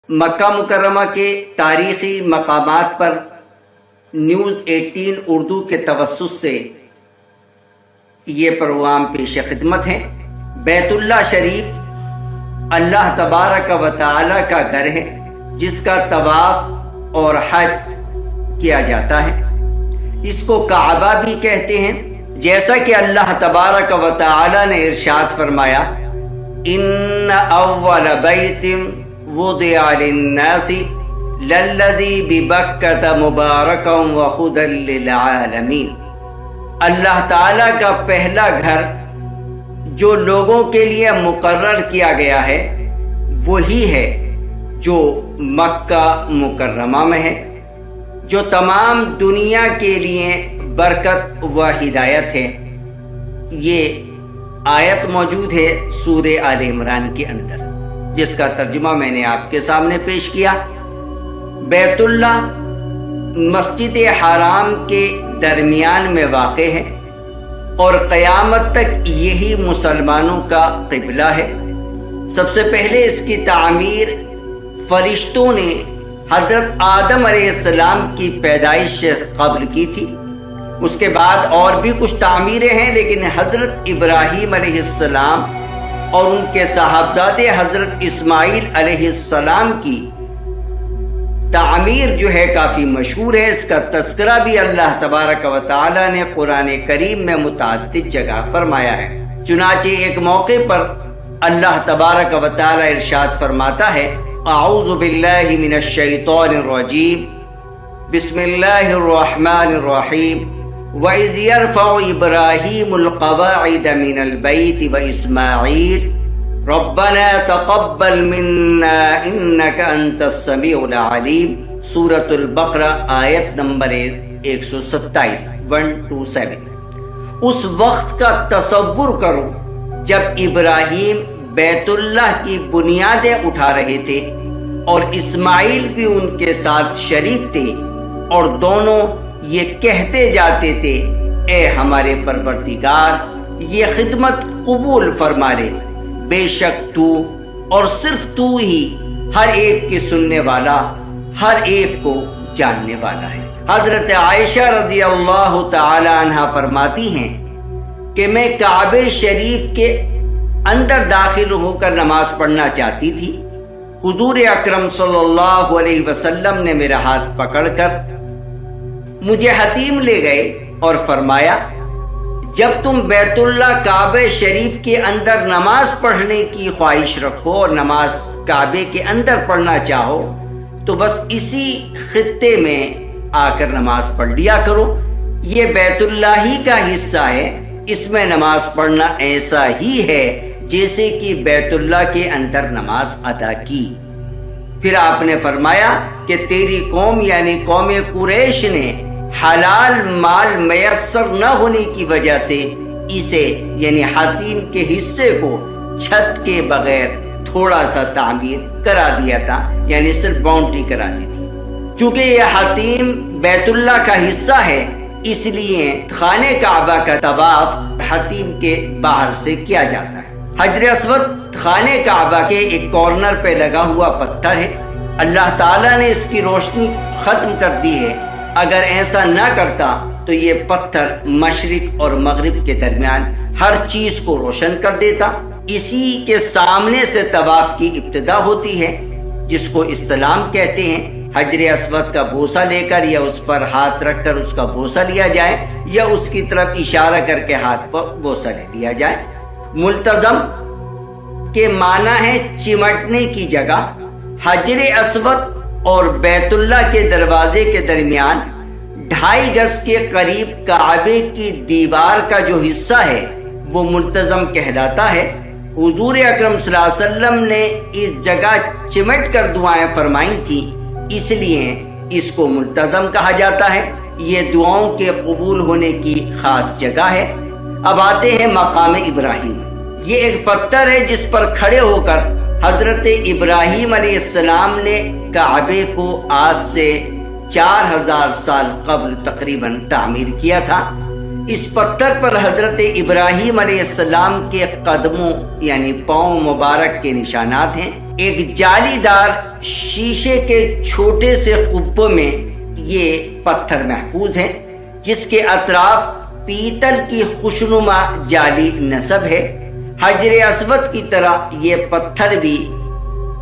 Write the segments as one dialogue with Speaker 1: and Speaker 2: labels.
Speaker 1: مکہ مکرمہ کے تاریخی مقامات پر نیوز 18 اردو کے توسط سے یہ پروگرام پیش خدمت ہے۔ بیت اللہ شریف اللہ تبارک و تعالی کا گھر ہے جس کا طواف اور حج کیا جاتا ہے۔ اس کو کعبہ بھی کہتے ہیں، جیسا کہ اللہ تبارک و تعالی نے ارشاد فرمایا، ان اول بیت وضع للناس للذی ببکۃ مبارکا وہدی للعالمین۔ اللہ تعالی کا پہلا گھر جو لوگوں کے لیے مقرر کیا گیا ہے وہی ہے جو مکہ مکرمہ میں ہے، جو تمام دنیا کے لیے برکت و ہدایت ہے۔ یہ آیت موجود ہے سورہ آل عمران کے اندر، جس کا ترجمہ میں نے آپ کے سامنے پیش کیا۔ بیت اللہ مسجد حرام کے درمیان میں واقع ہے اور قیامت تک یہی مسلمانوں کا قبلہ ہے۔ سب سے پہلے اس کی تعمیر فرشتوں نے حضرت آدم علیہ السلام کی پیدائش سے قبل کی تھی۔ اس کے بعد اور بھی کچھ تعمیریں ہیں، لیکن حضرت ابراہیم علیہ السلام اور ان کے صاحبزادے حضرت اسماعیل علیہ السلام کی تعمیر جو ہے کافی مشہور ہے۔ اس کا تذکرہ بھی اللہ تبارک و تعالی نے قرآن کریم میں متعدد جگہ فرمایا ہے۔ چنانچہ ایک موقع پر اللہ تبارک و تعالی ارشاد فرماتا ہے، اعوذ باللہ من الشیطان الرجیم، بسم اللہ الرحمن الرحیم، وَإِذْ يَرْفَعُ إِبْرَاهِيمُ الْقَوَاعِدَ مِنَ الْبَيْتِ وَإِسْمَاعِيلُ رَبَّنَا تَقَبَّلْ مِنَّا إِنَّكَ أَنْتَ السَّمِيعُ الْعَلِيمُ۔ سورۃ البقرہ آیت نمبر 127 127۔ اس وقت کا تصور کرو جب ابراہیم بیت اللہ کی بنیادیں اٹھا رہے تھے اور اسماعیل بھی ان کے ساتھ شریک تھے، اور دونوں یہ کہتے جاتے تھے، اے ہمارے پروردگار یہ خدمت قبول فرما لے، بے شک تو اور صرف تو ہی ہر ایک کی سننے والا، ہر ایک کو جاننے والا ہے۔ حضرت عائشہ رضی اللہ تعالی عنہا فرماتی ہیں کہ میں کعبہ شریف کے اندر داخل ہو کر نماز پڑھنا چاہتی تھی۔ حضور اکرم صلی اللہ علیہ وسلم نے میرا ہاتھ پکڑ کر مجھے حتیم لے گئے اور فرمایا، جب تم بیت اللہ کعبہ شریف کے اندر نماز پڑھنے کی خواہش رکھو اور نماز کعبے کے اندر پڑھنا چاہو تو بس اسی خطے میں آ کر نماز پڑھ لیا کرو، یہ بیت اللہ ہی کا حصہ ہے، اس میں نماز پڑھنا ایسا ہی ہے جیسے کہ بیت اللہ کے اندر نماز ادا کی۔ پھر آپ نے فرمایا کہ تیری قوم یعنی قوم قریش نے حلال مال میسر نہ ہونے کی وجہ سے اسے یعنی حتیم کے حصے کو چھت کے بغیر تھوڑا سا تعمیر کرا دیا تھا، یعنی صرف باؤنڈری کرا دی تھی۔ چونکہ یہ حتیم بیت اللہ کا حصہ ہے، اس لیے خانہ کعبہ کا طواف حتیم کے باہر سے کیا جاتا ہے۔ حجر اسود خانہ کعبہ کے ایک کارنر پہ لگا ہوا پتھر ہے۔ اللہ تعالیٰ نے اس کی روشنی ختم کر دی ہے، اگر ایسا نہ کرتا تو یہ پتھر مشرق اور مغرب کے درمیان ہر چیز کو روشن کر دیتا۔ اسی کے سامنے سے طواف کی ابتدا ہوتی ہے، جس کو استلام کہتے ہیں۔ حجر اسود کا بوسہ لے کر یا اس پر ہاتھ رکھ کر اس کا بوسہ لیا جائے، یا اس کی طرف اشارہ کر کے ہاتھ پر بوسہ لے لیا جائے۔ ملتزم کے معنی ہے چمٹنے کی جگہ۔ حجر اسود اور بیت اللہ کے دروازے کے درمیان 2.5 گز کے قریب کعبے کی دیوار کا جو حصہ ہے وہ ملتزم کہلاتا ہے۔ حضور اکرم صلی اللہ علیہ وسلم نے اس جگہ چمٹ کر دعائیں فرمائی تھیں، اس لیے اس کو ملتزم کہا جاتا ہے۔ یہ دعاؤں کے قبول ہونے کی خاص جگہ ہے۔ اب آتے ہیں مقام ابراہیم۔ یہ ایک پتھر ہے جس پر کھڑے ہو کر حضرت ابراہیم علیہ السلام نے کعبے کو آج سے 4000 سال قبل تقریباً تعمیر کیا تھا۔ اس پتھر پر حضرت ابراہیم علیہ السلام کے قدموں یعنی پاؤں مبارک کے نشانات ہیں۔ ایک جالی دار شیشے کے چھوٹے سے قبے میں یہ پتھر محفوظ ہیں، جس کے اطراف پیتل کی خوشنما جالی نصب ہے۔ حجر اسود کی طرح یہ پتھر بھی،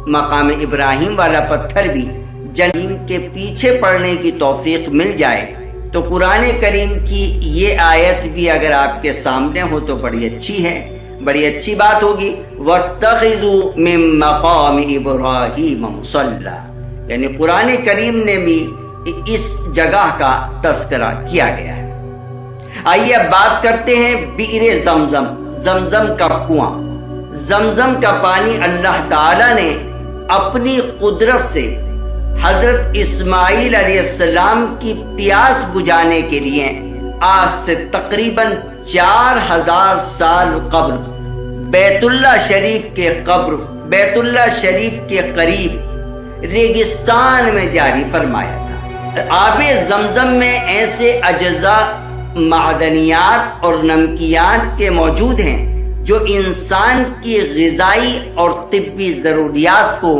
Speaker 1: مقام ابراہیم والا پتھر بھی، جنیم کے پیچھے پڑنے کی توفیق مل جائے تو قرآن کریم کی یہ آیت بھی اگر آپ کے سامنے ہو تو بڑی اچھی ہے، بڑی اچھی بات ہوگی۔ وَاتَّخِذُوا مِن مَّقَامِ إِبْرَاهِيمَ مُصَلًّى، یعنی قرآن کریم نے بھی اس جگہ کا تذکرہ کیا گیا ہے۔ آئیے اب بات کرتے ہیں بئر زمزم، زمزم کا کنواں۔ زمزم کا پانی اللہ تعالی نے اپنی قدرت سے حضرت اسماعیل علیہ السلام کی پیاس بجھانے کے لیے آج سے تقریباً 4000 سال قبل بیت اللہ شریف کے قریب ریگستان میں جاری فرمایا تھا۔ آب زمزم میں ایسے اجزاء، معدنیات اور نمکیات کے موجود ہیں جو انسان کی غذائی اور طبی ضروریات کو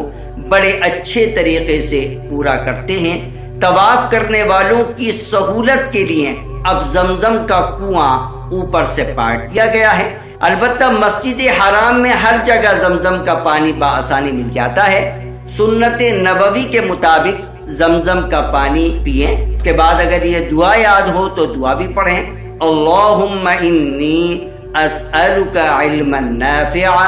Speaker 1: بڑے اچھے طریقے سے پورا کرتے ہیں۔ طواف کرنے والوں کی سہولت کے لیے اب زمزم کا کنواں اوپر سے پاٹ دیا گیا ہے۔ البتہ مسجد حرام میں ہر جگہ زمزم کا پانی بآسانی مل جاتا ہے۔ سنت نبوی کے مطابق زمزم کا پانی پئیں، اس کے بعد اگر یہ دعا یاد ہو تو دعا بھی پڑھیں۔ اللہم انی اسألک علما نافعا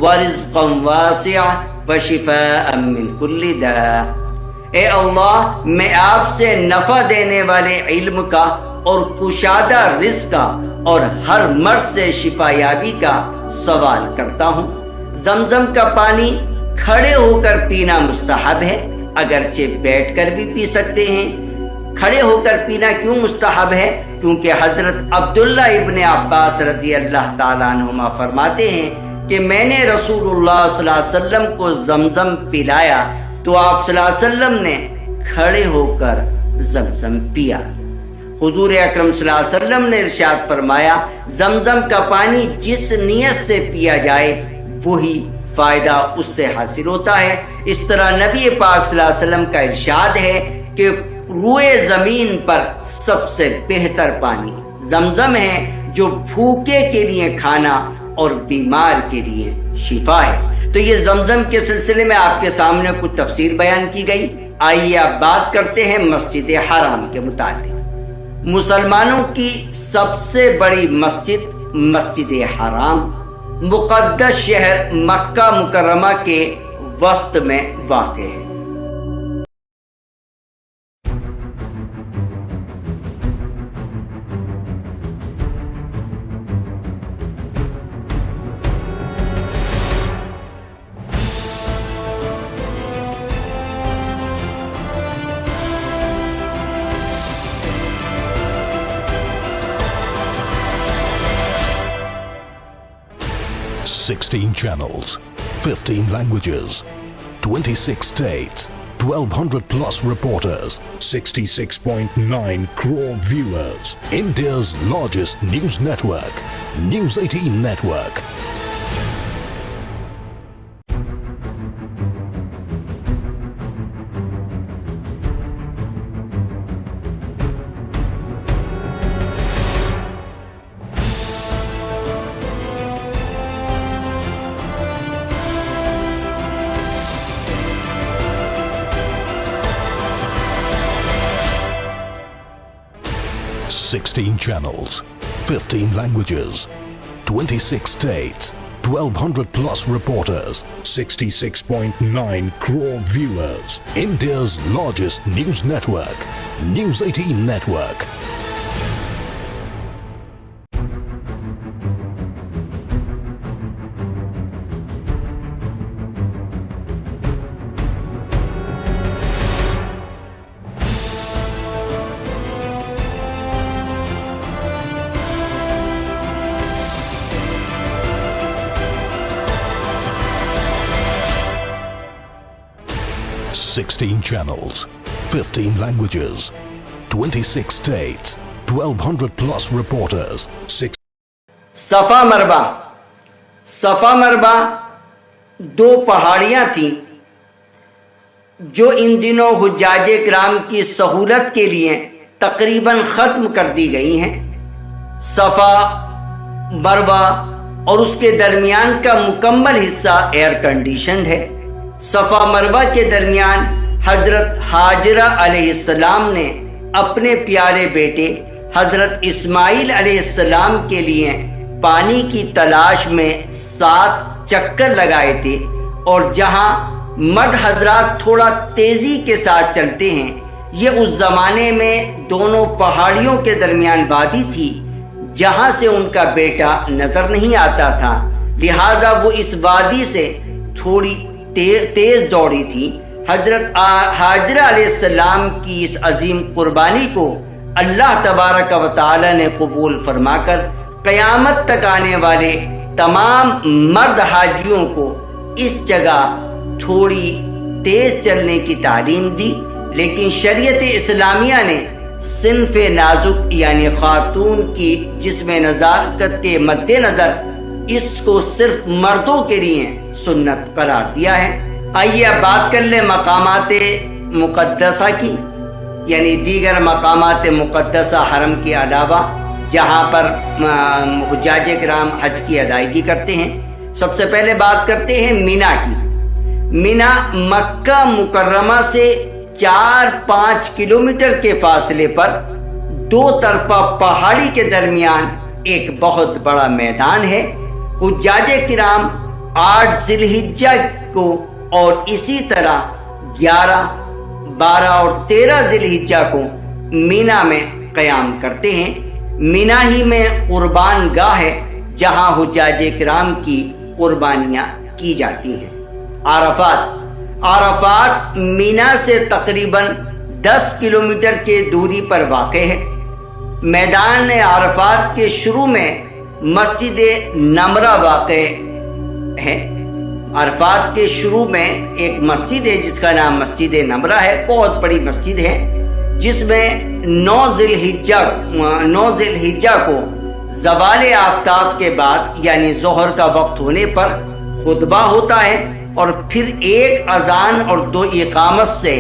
Speaker 1: ورزقا واسعا وشفاء من کل داء۔ اے اللہ، میں آپ سے نفع دینے والے علم کا اور کشادہ رزق کا اور ہر مرض سے شفا یابی کا سوال کرتا ہوں۔ زمزم کا پانی کھڑے ہو کر پینا مستحب ہے، اگرچہ بیٹھ کر بھی پی سکتے ہیں۔ کھڑے ہو کر پینا کیوں مستحب ہے؟ کیونکہ حضرت عبداللہ ابن عباس رضی اللہ تعالیٰ عنہما فرماتے ہیں کہ میں نے رسول اللہ صلی اللہ علیہ وسلم کو زمزم پلایا تو آپ صلی اللہ علیہ وسلم نے کھڑے ہو کر زمزم پیا۔ حضور اکرم صلی اللہ علیہ وسلم نے ارشاد فرمایا، زمزم کا پانی جس نیت سے پیا جائے وہی فائدہ اس سے حاصل ہوتا ہے۔ اس طرح نبی پاک صلی اللہ علیہ وسلم کا ارشاد ہے کہ روئے زمین پر سب سے بہتر پانی زمزم ہے، جو بھوکے کے لیے کھانا اور بیمار کے لیے شفا ہے۔ تو یہ زمزم کے سلسلے میں آپ کے سامنے کچھ تفسیر بیان کی گئی۔ آئیے اب بات کرتے ہیں مسجد حرام کے متعلق۔ مسلمانوں کی سب سے بڑی مسجد مسجد حرام مقدس شہر مکہ مکرمہ کے وسط میں واقع ہے۔
Speaker 2: Sixteen channels, 15 languages, 26 states, 1200 plus reporters, 66.9 crore viewers. India's largest news network, News 18 Network. Sixteen channels, 15 languages, 26 states, 1200 plus reporters, 66.9 crore viewers. India's largest news network, News 18 Network. Sixteen channels, 15 languages, 26 states, 1200 plus reporters.
Speaker 1: صفا مربع صفا مربع دو پہاڑیاں تھیں جو ان دنوں حجاج کرام کی سہولت کے لیے تقریباً ختم کر دی گئی ہیں۔ صفا مربع اور اس کے درمیان کا مکمل حصہ ایئر کنڈیشنڈ ہے۔ صفا مربع کے درمیان حضرت حاجرہ علیہ السلام نے اپنے پیارے بیٹے حضرت اسماعیل علیہ السلام کے لیے پانی کی تلاش میں 7 چکر لگائے تھے، اور جہاں مرد حضرات تھوڑا تیزی کے ساتھ چلتے ہیں، یہ اس زمانے میں دونوں پہاڑیوں کے درمیان وادی تھی جہاں سے ان کا بیٹا نظر نہیں آتا تھا، لہذا وہ اس وادی سے تھوڑی تیز دوڑی تھی۔ حضرت حاجرہ علیہ السلام کی اس عظیم قربانی کو اللہ تبارک و تعالی نے قبول فرما کر قیامت تک آنے والے تمام مرد حاجیوں کو اس جگہ تھوڑی تیز چلنے کی تعلیم دی، لیکن شریعت اسلامیہ نے صنف نازک یعنی خاتون کی جسم نزاکت کے مد نظر اس کو صرف مردوں کے لیے سنت قرار دیا ہے۔ آئیے اب بات کر لیں مقامات مقدسہ کی، یعنی دیگر مقامات مقدسہ حرم کے علاوہ جہاں پر حجاج کرام حج کی ادائیگی کرتے ہیں۔ سب سے پہلے بات کرتے ہیں مینا کی۔ مینا مکہ مکرمہ سے 4-5 کلومیٹر کے فاصلے پر دو طرفہ پہاڑی کے درمیان ایک بہت بڑا میدان ہے۔ حجاج کرام 8 ذی الحجہ کو اور اسی طرح 11، 12 اور 13 ذی الحجہ کو مینا میں قیام کرتے ہیں۔ مینا ہی میں قربان گاہ ہے جہاں حجاج کرام کی قربانیاں کی جاتی ہیں۔ عرفات مینا سے تقریباً 10 کلومیٹر کے دوری پر واقع ہے۔ میدان عرفات کے شروع میں مسجد نمرہ واقع ہے۔ عرفات کے شروع میں ایک مسجد ہے جس کا نام مسجد نمرہ ہے، بہت بڑی مسجد ہے، جس میں 9 ذی الحجہ کو زوال آفتاب کے بعد یعنی ظہر کا وقت ہونے پر خطبہ ہوتا ہے، اور پھر ایک اذان اور 2 اقامت سے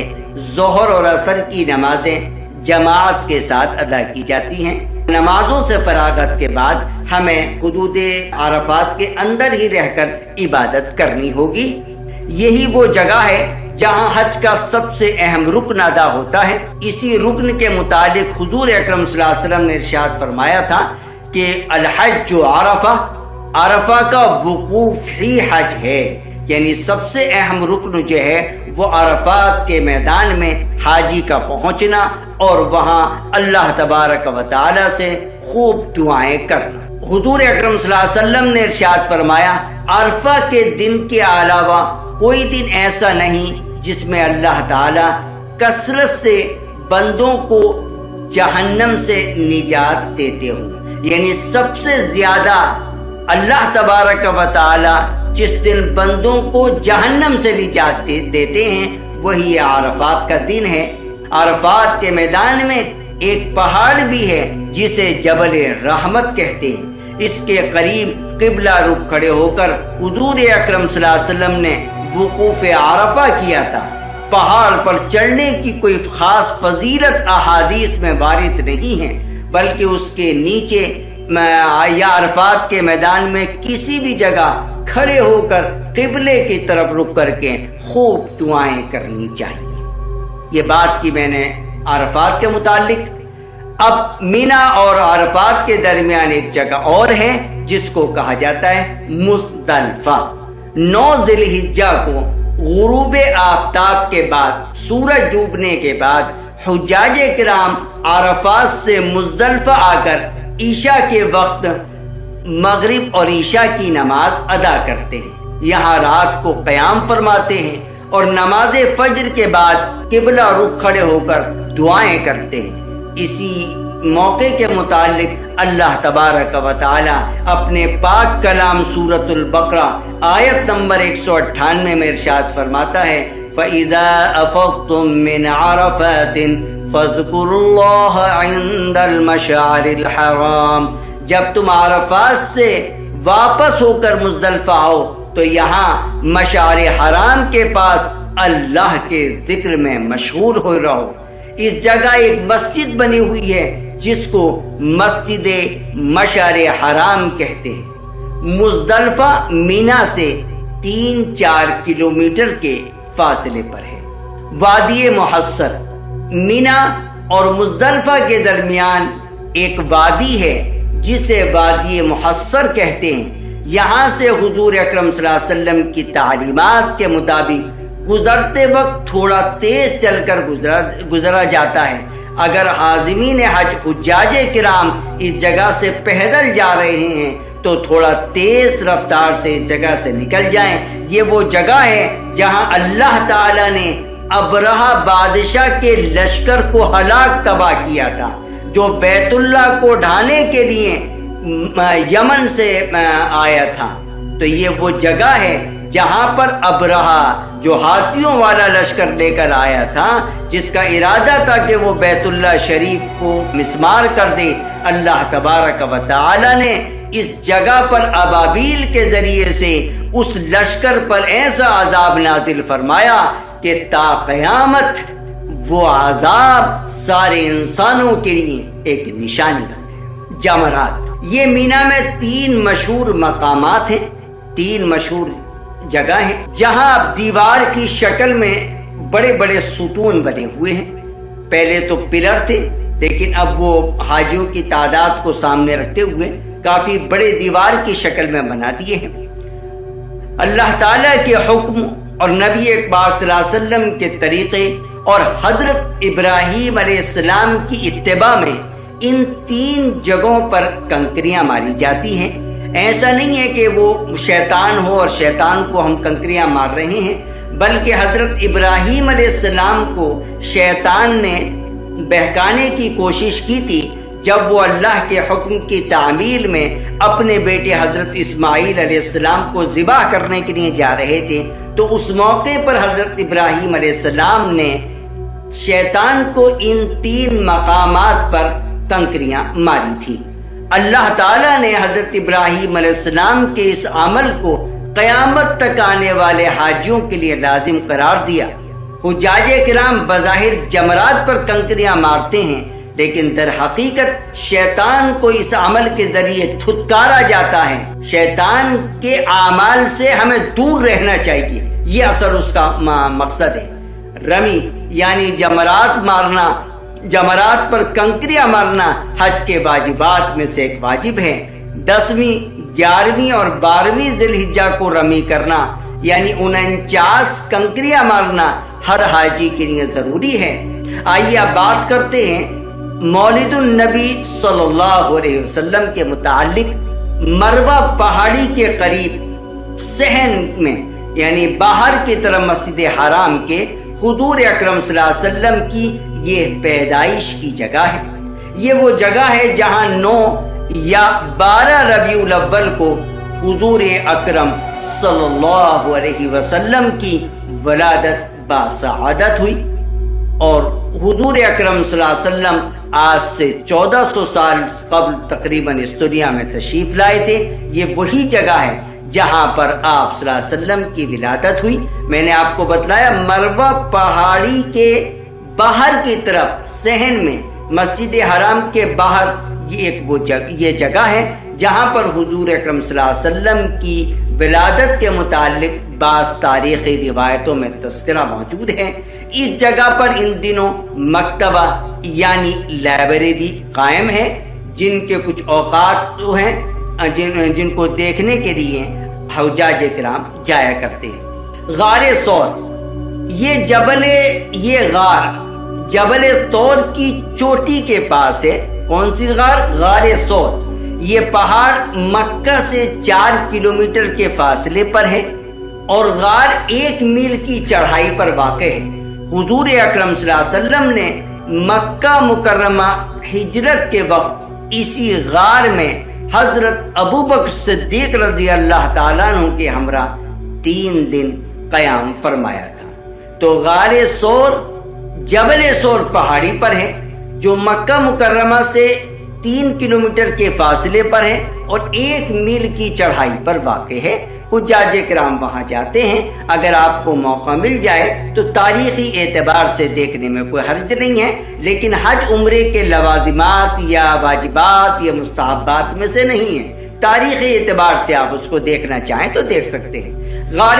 Speaker 1: ظہر اور عصر کی نمازیں جماعت کے ساتھ ادا کی جاتی ہیں۔ نمازوں سے فراغت کے بعد ہمیں حدود عرفات کے اندر ہی رہ کر عبادت کرنی ہوگی۔ یہی وہ جگہ ہے جہاں حج کا سب سے اہم رکن ادا ہوتا ہے۔ اسی رکن کے متعلق حضور اکرم صلی اللہ علیہ وسلم نے ارشاد فرمایا تھا کہ الحج عرفہ، عرفہ کا وقوف ہی حج ہے، یعنی سب سے اہم رکن جو ہے وہ عرفات کے میدان میں حاجی کا پہنچنا اور وہاں اللہ تبارک و تعالی سے خوب دعائیں کرنا۔ حضور اکرم صلی اللہ علیہ وسلم نے ارشاد فرمایا عرفہ کے دن کے علاوہ کوئی دن ایسا نہیں جس میں اللہ تعالی کثرت سے بندوں کو جہنم سے نجات دیتے ہوں، یعنی سب سے زیادہ اللہ تبارک و تعالی جس دن بندوں کو جہنم سے نجات دیتے ہیں وہی عرفات کا دن ہے۔ عرفات کے میدان میں ایک پہاڑ بھی ہے جسے جبل رحمت کہتے ہیں۔ اس کے قریب قبلہ رخ کھڑے ہو کر حضور اکرم صلی اللہ علیہ وسلم نے وقوف عرفہ کیا تھا۔ پہاڑ پر چڑھنے کی کوئی خاص فضیلت احادیث میں وارد نہیں ہے، بلکہ اس کے نیچے یا عرفات کے میدان میں کسی بھی جگہ کھڑے ہو کر قبلے کی طرف رخ کر کے خوب دعائیں کرنی چاہیے۔ یہ بات کی میں نے عرفات کے متعلق۔ اب مینا اور عرفات کے درمیان ایک جگہ اور ہے جس کو کہا جاتا ہے مزدلفہ۔ 9 ذی الحجہ کو غروب آفتاب کے بعد، سورج ڈوبنے کے بعد حجاج کرام عرفات سے مزدلفہ آ کر عشاء کے وقت مغرب اور عشاء کی نماز ادا کرتے ہیں۔ یہاں رات کو قیام فرماتے ہیں اور نماز فجر کے بعد قبلہ رخ کھڑے ہو کر دعائیں کرتے ہیں۔ اسی موقع کے متعلق اللہ تبارک و تعالی اپنے پاک کلام سورۃ البقرہ آیت نمبر 198 میں ارشاد فرماتا ہے فَإِذَا أَفَضْتُم مِّنْ عَرَفَاتٍ فَاذْكُرُوا اللَّهَ عِندَ الْمَشْعَرِ الْحَرَامِ، جب تم عرفات سے واپس ہو کر مزدلفہ آؤ تو یہاں مشعر حرام کے پاس اللہ کے ذکر میں مشغول ہو رہو۔ اس جگہ ایک مسجد بنی ہوئی ہے جس کو مسجد مشعر حرام کہتے ہیں۔ مزدلفہ مینا سے 3-4 کلومیٹر کے فاصلے پر ہے۔ وادی محصر، مینا اور مزدلفہ کے درمیان ایک وادی ہے جسے وادی محصر کہتے ہیں۔ یہاں سے حضور اکرم صلی اللہ علیہ وسلم کی تعلیمات کے مطابق گزرتے وقت تھوڑا تیز چل کر گزرا جاتا ہے۔ اگر حاضمین حج حجاج کرام اس جگہ سے پیدل جا رہے ہیں تو تھوڑا تیز رفتار سے اس جگہ سے نکل جائیں۔ یہ وہ جگہ ہے جہاں اللہ تعالی نے ابرہہ بادشاہ کے لشکر کو ہلاک تباہ کیا تھا، جو بیت اللہ کو ڈھانے کے لیے یمن سے آیا تھا۔ تو یہ وہ جگہ ہے جہاں پر ابرہہ جو ہاتھیوں والا لشکر لے کر آیا تھا، جس کا ارادہ تھا کہ وہ بیت اللہ شریف کو مسمار کر دے، اللہ تبارک و تعالی نے اس جگہ پر ابابیل کے ذریعے سے اس لشکر پر ایسا عذاب نازل فرمایا کہ تا قیامت وہ عذاب سارے انسانوں کے لیے ایک نشانی بن گئے۔ جمرات، یہ مینا میں 3 مشہور مقامات ہیں، 3 مشہور جگہ ہیں جہاں دیوار کی شکل میں بڑے بڑے ستون بنے ہوئے ہیں۔ پہلے تو پلر تھے، لیکن اب وہ حاجیوں کی تعداد کو سامنے رکھتے ہوئے کافی بڑے دیوار کی شکل میں بنا دیے ہیں۔ اللہ تعالیٰ کے حکم اور نبی پاک صلی اللہ علیہ وسلم کے طریقے اور حضرت ابراہیم علیہ السلام کی اتباع میں ان 3 جگہوں پر کنکریاں ماری جاتی ہیں۔ ایسا نہیں ہے کہ وہ شیطان ہو اور شیطان کو ہم کنکریاں مار رہے ہیں، بلکہ حضرت ابراہیم علیہ السلام کو شیطان نے بہکانے کی کوشش کی تھی جب وہ اللہ کے حکم کی تعمیل میں اپنے بیٹے حضرت اسماعیل علیہ السلام کو ذبح کرنے کے لیے جا رہے تھے۔ تو اس موقع پر حضرت ابراہیم علیہ السلام نے شیطان کو ان 3 مقامات پر کنکریاں ماری تھی۔ اللہ تعالیٰ نے حضرت ابراہیم علیہ السلام کے اس عمل کو قیامت تک آنے والے حاجیوں کے لیے لازم قرار دیا۔ حجاج کرام بظاہر جمرات پر کنکریاں مارتے ہیں، لیکن در حقیقت شیطان کو اس عمل کے ذریعے دھتکارا جاتا ہے۔ شیطان کے اعمال سے ہمیں دور رہنا چاہیے، یہ اثر اس کا مقصد ہے۔ رمی یعنی جمرات مارنا، جمرات پر کنکریاں مارنا حج کے واجبات میں سے ایک واجب ہے۔ 10ویں، 11ویں اور 12ویں ذی الحجہ کو رمی کرنا یعنی 49 کنکریاں مارنا ہر حاجی کے لیے ضروری ہے۔ آئیے اب بات کرتے ہیں مولد النبی صلی اللہ علیہ وسلم کے متعلق۔ مروہ پہاڑی کے قریب صحن میں یعنی باہر کی طرف مسجد حرام کے حضور اکرم صلی اللہ علیہ وسلم کی یہ پیدائش کی جگہ ہے۔ یہ وہ جگہ ہے جہاں 9 یا 12 ربیع الاول کو حضور اکرم صلی اللہ علیہ وسلم کی ولادت باسعادت ہوئی، اور حضور اکرم صلی اللہ علیہ وسلم آج سے 1400 سال قبل تقریباً اس دنیا میں تشریف لائے تھے۔ یہ وہی جگہ ہے جہاں پر آپ صلی اللہ علیہ وسلم کی ولادت ہوئی۔ میں نے آپ کو بتلایا مروہ پہاڑی کے باہر کی طرف صحن میں مسجد حرام کے باہر یہ جگہ ہے جہاں پر حضور اکرم صلی اللہ علیہ وسلم کی ولادت کے متعلق بعض تاریخی روایتوں میں تذکرہ موجود ہے۔ اس جگہ پر ان دنوں مکتبہ یعنی لائبریری قائم ہے، جن کے کچھ اوقات ہیں جن کو دیکھنے کے لیے حجاج کرام جایا کرتے ہیں۔ غار ثور، یہ غار جبل طور کی چوٹی کے پاس ہے۔ کون سی غار؟ غار ثور۔ یہ پہاڑ مکہ سے 4 کلومیٹر کے فاصلے پر ہے اور غار 1 میل کی چڑھائی پر واقع ہے۔ حضور اکرم صلی اللہ علیہ وسلم نے مکہ مکرمہ ہجرت کے وقت اسی غار میں حضرت ابوبکر صدیق رضی اللہ تعالیٰ عنہ کے ہمراہ 3 دن قیام فرمایا تھا۔ تو غار ثور جبل ثور پہاڑی پر ہے جو مکہ مکرمہ سے 3 کلومیٹر کے فاصلے پر ہے، اور 1 میل کی چڑھائی پر واقع ہے۔ حجاج کرام وہاں جاتے ہیں، اگر آپ کو موقع مل جائے تو تاریخی اعتبار سے دیکھنے میں کوئی حرج نہیں ہے، لیکن حج عمرے کے لوازمات یا واجبات یا مستحبات میں سے نہیں ہے۔ تاریخی اعتبار سے آپ اس کو دیکھنا چاہیں تو دیکھ سکتے ہیں۔ غار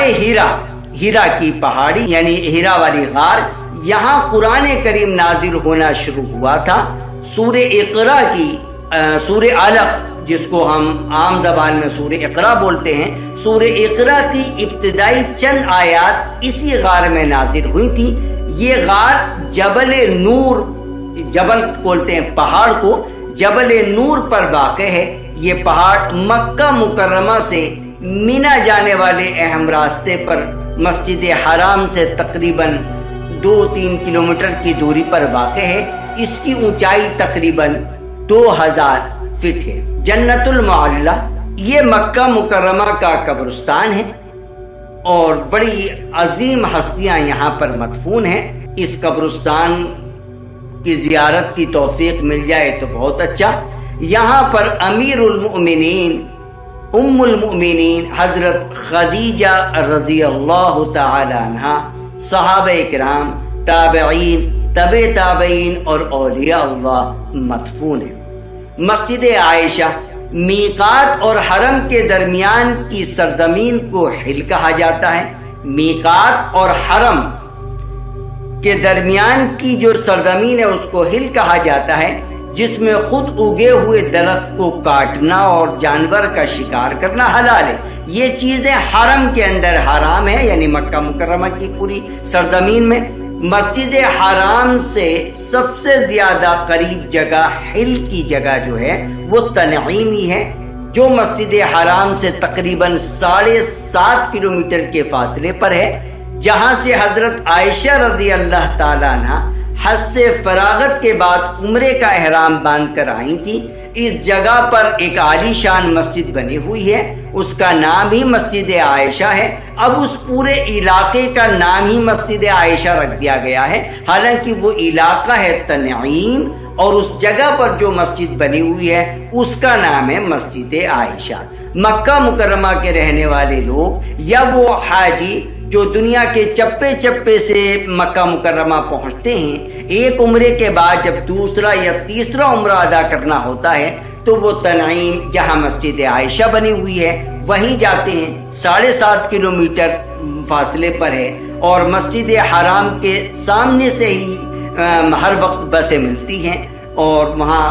Speaker 1: ہیرا کی پہاڑی یعنی ہیرا والی غار، یہاں قرآن کریم نازل ہونا شروع ہوا تھا۔ سورہ اقرا کی سورہ علق، جس کو ہم عام زبان میں سورہ اقرا بولتے ہیں، سورہ اقرا کی ابتدائی چند آیات اسی غار میں نازل ہوئی تھی۔ یہ غار جبل نور، جبل بولتے ہیں پہاڑ کو، جبل نور پر واقع ہے۔ یہ پہاڑ مکہ مکرمہ سے مینا جانے والے اہم راستے پر مسجد حرام سے تقریباً 2-3 کلومیٹر کی دوری پر واقع ہے۔ اس کی اونچائی تقریباً 2000 فٹ ہے۔ جنت المعلی یہ مکہ مکرمہ کا قبرستان ہے اور بڑی عظیم ہستیاں یہاں پر مدفون ہیں۔ اس قبرستان کی زیارت کی توفیق مل جائے تو بہت اچھا۔ یہاں پر امیر المؤمنین ام المؤمنین حضرت خدیجہ رضی اللہ تعالی عنہ، صحابہ کرام، تابعین، تبع تابعین اور اولیاء اللہ مدفون ہیں۔ مسجد عائشہ میقات اور حرم کے درمیان کی سرزمین کو ہل کہا جاتا ہے۔ میقات اور حرم کے درمیان کی جو سرزمین ہے اس کو ہل کہا جاتا ہے، جس میں خود اگے ہوئے درخت کو کاٹنا اور جانور کا شکار کرنا حلال ہے۔ یہ چیزیں حرم کے اندر حرام ہے، یعنی مکہ مکرمہ کی پوری سرزمین میں۔ مسجد حرام سے سب سے زیادہ قریب جگہ ہل کی جگہ جو ہے وہ تنعیم ہی ہے، جو مسجد حرام سے تقریباً 7.5 کلومیٹر کے فاصلے پر ہے، جہاں سے حضرت عائشہ رضی اللہ تعالیٰ عنہ حج سے فراغت کے بعد عمرے کا احرام باندھ کر آئی تھی۔ اس جگہ پر ایک عالی شان مسجد بنی ہوئی ہے، اس کا نام ہی مسجد عائشہ ہے۔ اب اس پورے علاقے کا نام ہی مسجد عائشہ رکھ دیا گیا ہے، حالانکہ وہ علاقہ ہے تنعیم، اور اس جگہ پر جو مسجد بنی ہوئی ہے اس کا نام ہے مسجد عائشہ۔ مکہ مکرمہ کے رہنے والے لوگ یا وہ حاجی جو دنیا کے چپے چپے سے مکہ مکرمہ پہنچتے ہیں، ایک عمرے کے بعد جب دوسرا یا تیسرا عمرہ ادا کرنا ہوتا ہے تو وہ تنعیم جہاں مسجد عائشہ بنی ہوئی ہے وہیں جاتے ہیں۔ 7.5 کلومیٹر فاصلے پر ہے اور مسجد حرام کے سامنے سے ہی ہر وقت بسیں ملتی ہیں اور وہاں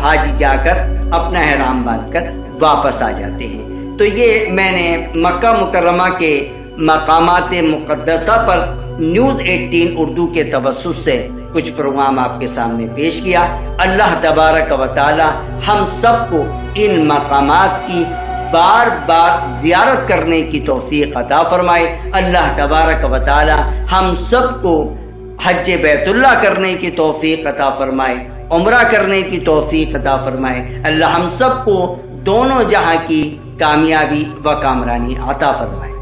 Speaker 1: حاجی جا کر اپنا احرام باندھ کر واپس آ جاتے ہیں۔ تو یہ میں نے مکہ مکرمہ کے مقامات مقدسہ پر نیوز 18 اردو کے توسط سے کچھ پروگرام آپ کے سامنے پیش کیا۔ اللہ تبارک و تعالی ہم سب کو ان مقامات کی بار بار زیارت کرنے کی توفیق عطا فرمائے۔ اللہ تبارک و تعالی ہم سب کو حج بیت اللہ کرنے کی توفیق عطا فرمائے، عمرہ کرنے کی توفیق عطا فرمائے۔ اللہ ہم سب کو دونوں جہاں کی کامیابی و کامرانی عطا فرمائے۔